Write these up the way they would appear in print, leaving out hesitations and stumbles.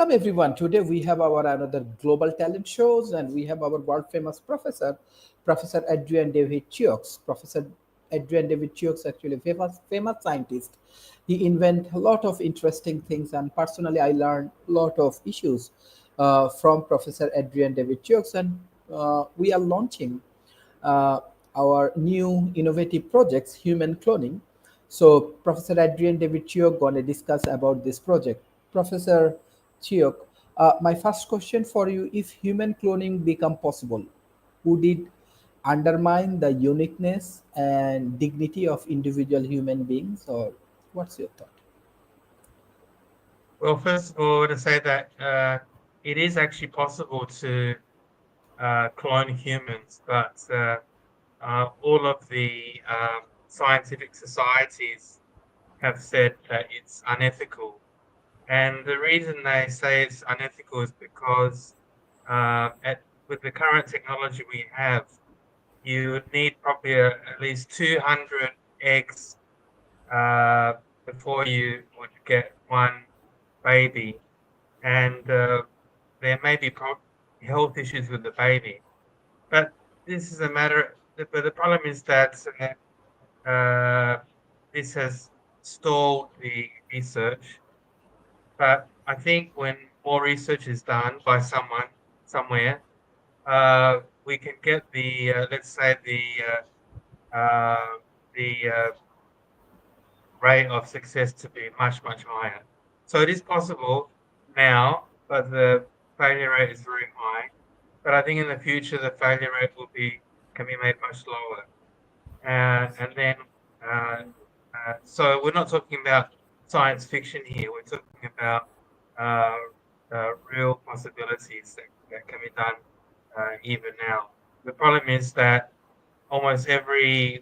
Welcome everyone. Today we have our another global talent shows, and we have our world famous professor, Professor Adrian David Chioks. Professor Adrian David Chioks actually famous scientist. He invent a lot of interesting things, and personally I learned a lot of issues from Professor Adrian David Chioks, and we are launching uh, our new innovative projects, human cloning. So Professor Adrian David Chiok going to discuss about this project. Professor Chiok, my first question for you: if human cloning become possible, would it undermine the uniqueness and dignity of individual human beings, or what's your thought? Well, first of all, to say that it is actually possible to clone humans, but all of the scientific societies have said that it's unethical. And the reason they say it's unethical is because with the current technology we have, you would need probably at least 200 eggs uh, before you would get one baby. And there may be health issues with the baby. But this is a matter, but the problem is that this has stalled the research. But I think when more research is done by someone somewhere, we can get let's say, the rate of success to be much, much higher. So it is possible now, but the failure rate is very high. But I think in the future, the failure rate can be made much lower. And then, uh, so we're not talking about science fiction here. We're talking about uh, real possibilities that can be done even now. The problem is that almost every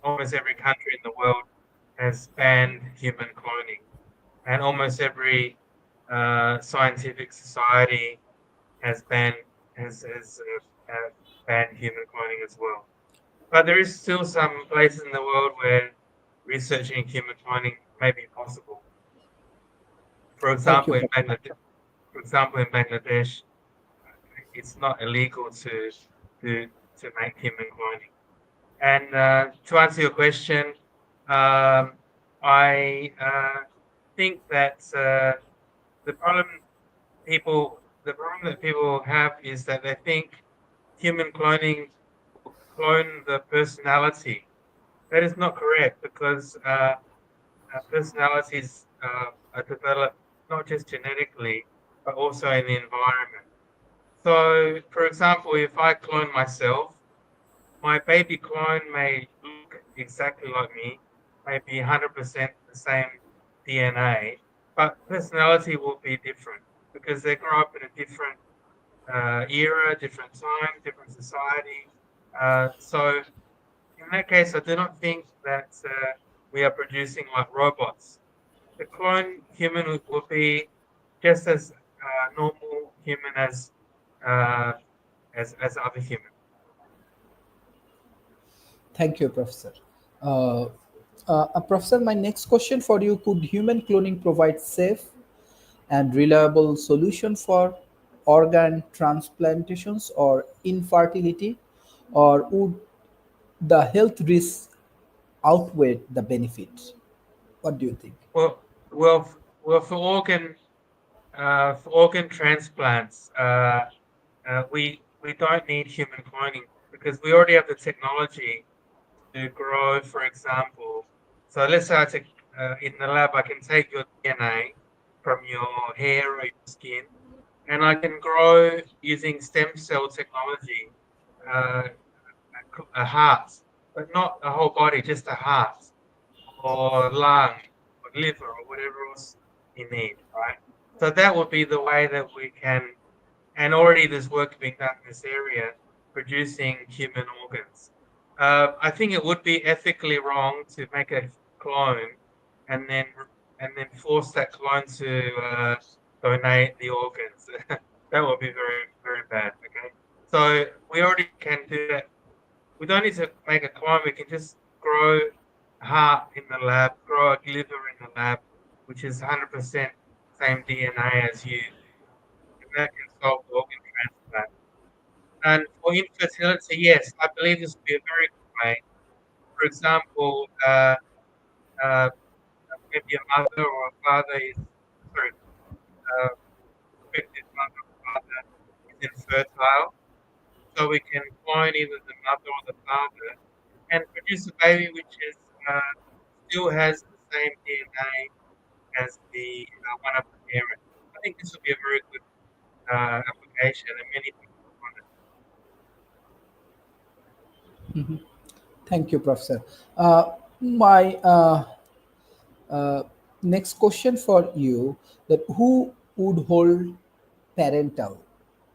almost every country in the world has banned human cloning, and almost every scientific society has banned has banned human cloning as well. But there is still some places in the world where researching human cloning may be possible. For Thank you, example, Professor. In Bangladesh, it's not illegal to to make human cloning. And to answer your question, um, I think that the problem the problem that people have is that they think human cloning will clone the personality. That is not correct, because personalities are developed not just genetically but also in the environment. So, for example, if I clone myself, my baby clone may look exactly like me, may be 100% the same DNA, but personality will be different because they grow up in a different era, different time, different society. So, in that case, I do not think that we are producing like robots. The clone human will be just as normal human uh, as other humans. Thank you, Professor. Uh, Professor, my next question for you: could human cloning provide safe and reliable solution for organ transplantations or infertility, or would the health risks outweigh the benefits? What do you think? Well, for organ transplants, we don't need human cloning because we already have the technology to grow. For example, so let's say in the lab, I can take your DNA from your hair or your skin, and I can grow using stem cell technology uh, a heart, but not a whole body, just a heart or lung or liver or whatever else you need, right? So that would be the way that we can, and already there's work being done in this area, producing human organs. I think it would be ethically wrong to make a clone and then force that clone to donate the organs. That would be very, very bad. Okay, so we already can do that. We don't need to make a clone. We can just grow a heart in the lab, grow a liver in the lab, which is 100% same DNA as you, and that can solve the organ transplant. And for infertility, yes, I believe this would be a very good way. For example, maybe a mother or a father is, sorry, uh, prospective mother or father is infertile, so we can clone either the mother or the father and produce a baby which is still has the same DNA as the one of the parents. I think this would be a very good application, and many people want it. Mhm. Thank you, Professor. My next question for you: that who would hold parental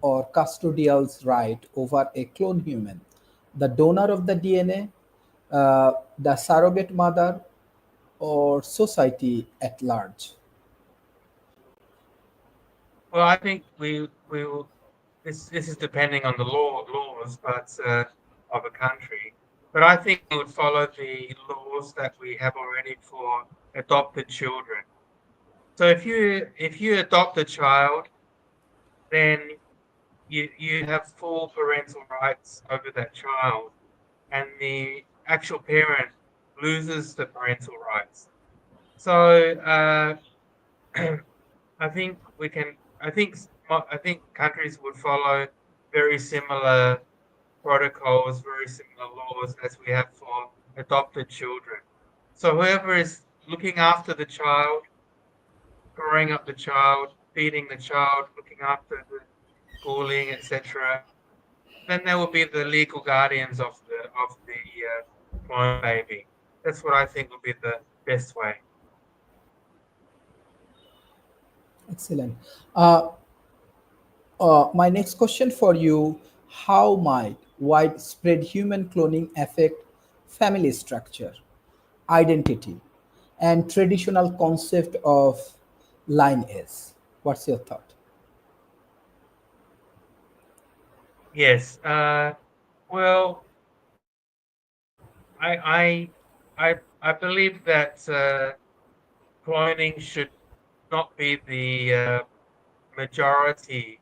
or custodial right over a clone human? The donor of the DNA, the surrogate mother, or society at large? Well, I think we will. This is depending on the laws, but of a country. But I think we would follow the laws that we have already for adopted children. So if you adopt a child, then you have full parental rights over that child, and the actual parent loses the parental rights. So I think we can. I think countries would follow very similar protocols, very similar laws as we have for adopted children. So whoever is looking after the child, growing up the child, feeding the child, looking after the schooling, etc., then they will be the legal guardians of the clone baby. That's what I think would be the best way. Excellent. Uh, my next question for you: how might widespread human cloning affect family structure, identity, and traditional concept of lineage? What's your thought? Yes. Well, I I believe that cloning should not be the majority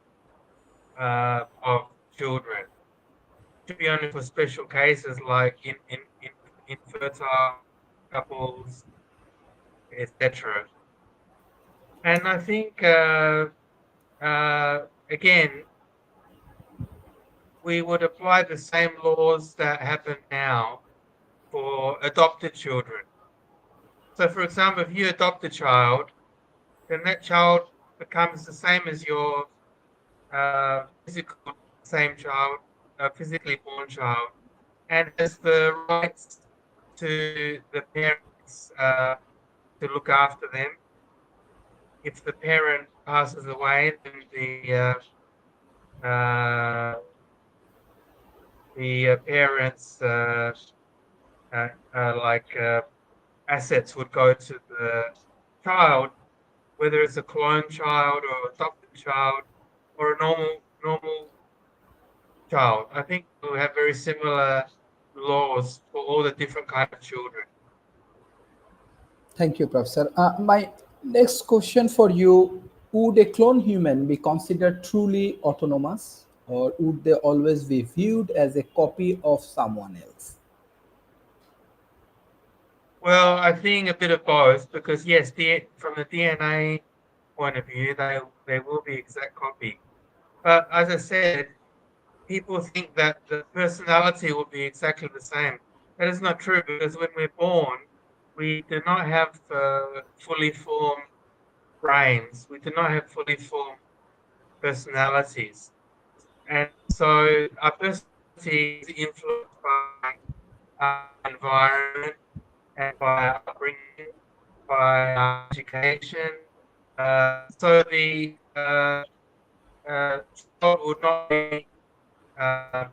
of children. To be only for special cases like in infertile couples, etc. And I think again we would apply the same laws that happen now for adopted children. So, for example, if you adopt a child, then that child becomes the same as your physical same child, physically born child, and has the rights to the parents to look after them. If the parent passes away, then uh, the parents uh, like assets would go to the child, whether it's a clone child or adopted child or a normal child. I think we have very similar laws for all the different kind of children. Thank you, Professor. My next question for you: would a clone human be considered truly autonomous, or would they always be viewed as a copy of someone else? Well, I think a bit of both because yes, from the DNA point of view, they will be exact copy. But as I said, people think that the personality will be exactly the same. That is not true because when we're born, we do not have fully formed brains. We do not have fully formed personalities. And so our personality is influenced by our environment and by our upbringing, by our education. So uh, child would not be uh,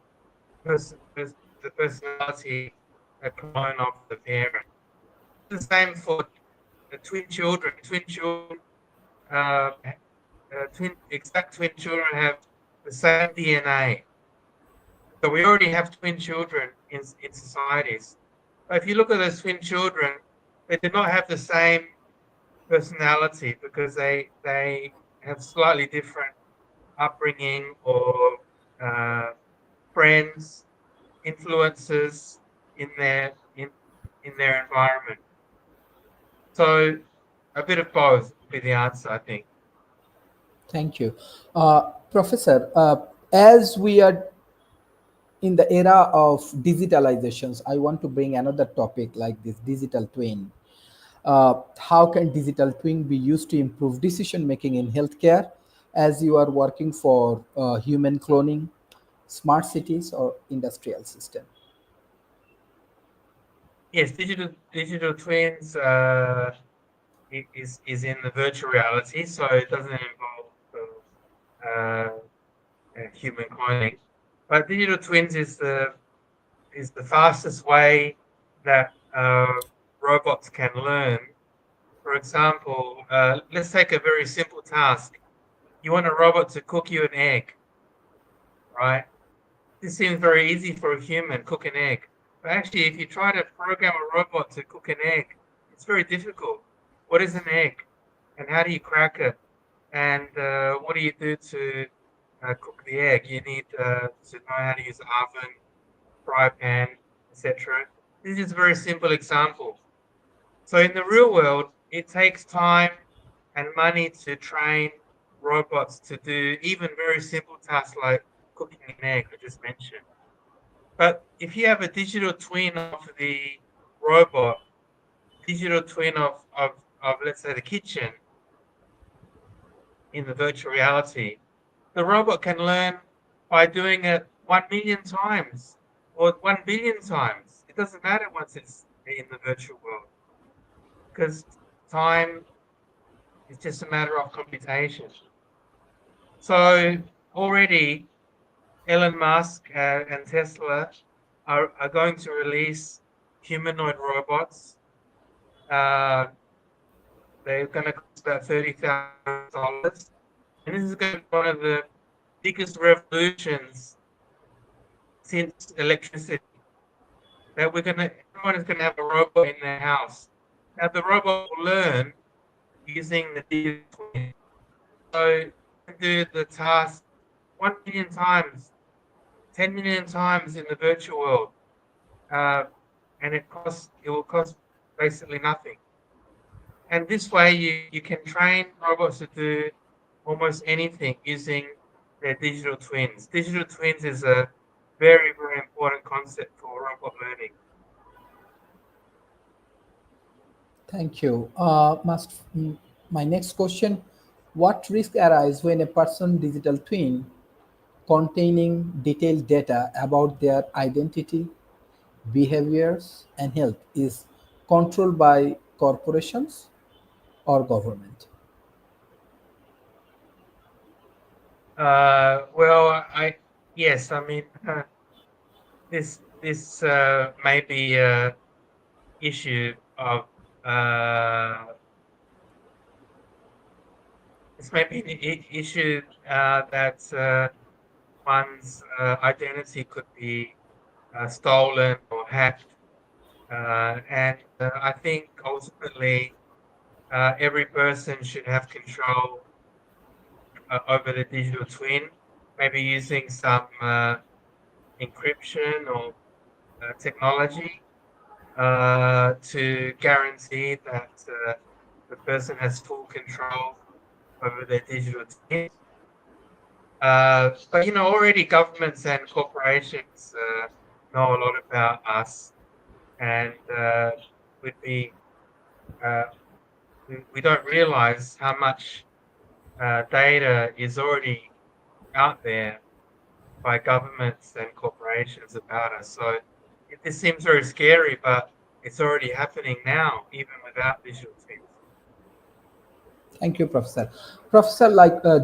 the personality a clone of the parent. The same for the twin children. Exact twin children have the same DNA. So we already have twin children in societies. But if you look at those twin children, they do not have the same personality because they have slightly different upbringing or uh, friends, influences in their in their environment. So a bit of both would be the answer, I think. Thank you. Professor, as we are in the era of digitalizations, I want to bring another topic like this digital twin. How can digital twin be used to improve decision making in healthcare as you are working for human cloning, smart cities, or industrial system? Yes, digital twins is in the virtual reality, so it doesn't involve human cloning. But digital twins is the fastest way that robots can learn. For example, let's take a very simple task. You want a robot to cook you an egg, right? This seems very easy for a human, cook an egg. But actually, if you try to program a robot to cook an egg, it's very difficult. What is an egg? And how do you crack it? And what do you do to cook the egg? You need to know how to use an oven, fry pan, etc. This is a very simple example. So in the real world, it takes time and money to train robots to do even very simple tasks like cooking an egg, I just mentioned. But if you have a digital twin of the robot, digital twin of let's say the kitchen in the virtual reality, the robot can learn by doing it 1 million times or 1 billion times. It doesn't matter once it's in the virtual world because time is just a matter of computation. So already Elon Musk and Tesla are going to release humanoid robots. Uh, they're going to cost about $30,000. And this is going to be one of the biggest revolutions since electricity. That everyone is going to have a robot in their house. Now, the robot will learn using the digital twin. So, do the task 1 million times, 10 million times in the virtual world. Uh, and it will cost basically nothing. And this way you can train robots to do almost anything using their digital twins. Digital twins is a very, very important concept for robot learning. Thank you. My next question: what risk arise when a person digital twin containing detailed data about their identity, behaviors, and health is controlled by corporations or government? Well, yes, I mean this may be a issue of uh, this may be an issue that one's identity could be stolen or hacked. And I think ultimately every person should have control over the digital twin, maybe using some encryption or technology to guarantee that the person has full control over their digital twin. But already governments and corporations know a lot about us, and would be uh, we don't realize how much data is already out there by governments and corporations about us. So this seems very scary, but it's already happening now, even without visual twins. Thank you, Professor. Professor,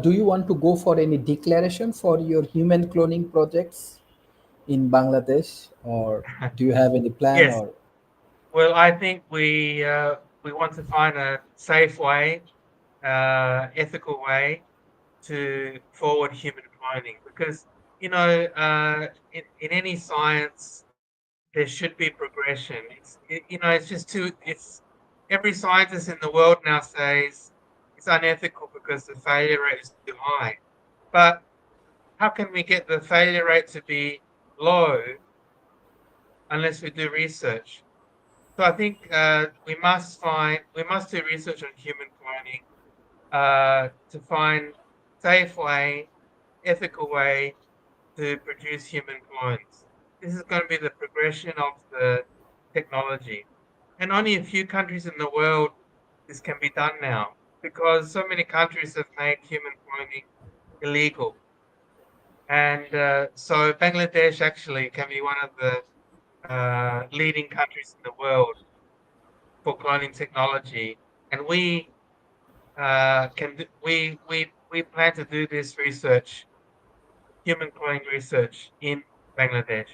do you want to go for any declaration for your human cloning projects in Bangladesh, or do you have any plan? Yes. Or Well, I think we want to find a safe way, ethical way to forward human cloning because in any science there should be progression. It's just too. every scientist in the world now says it's unethical because the failure rate is too high. But how can we get the failure rate to be low unless we do research? So I think we must do research on human cloning to find safe way, ethical way to produce human clones. This is going to be the progression of the technology. And only a few countries in the world this can be done now because so many countries have made human cloning illegal. And so Bangladesh actually can be one of the leading countries in the world for cloning technology. And we we plan to do this research, human cloning research in Bangladesh.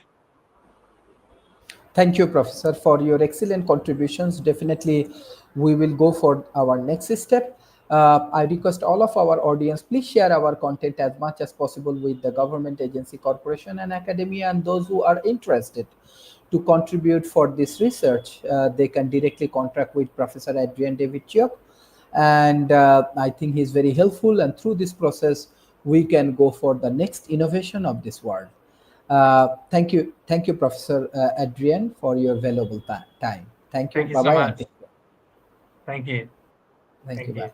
Thank you, Professor, for your excellent contributions. Definitely, we will go for our next step. I request all of our audience, please share our content as much as possible with the government agency, corporation, and academia, and those who are interested to contribute for this research. They can directly contact with Professor Adrian David Chiok, and I think he's very helpful. And through this process, we can go for the next innovation of this world. Thank you, Professor Adrian, for your valuable time. Thank you. Thank you Bye so bye, and much. take care. Thank you. Thank you. Thank you. Bye.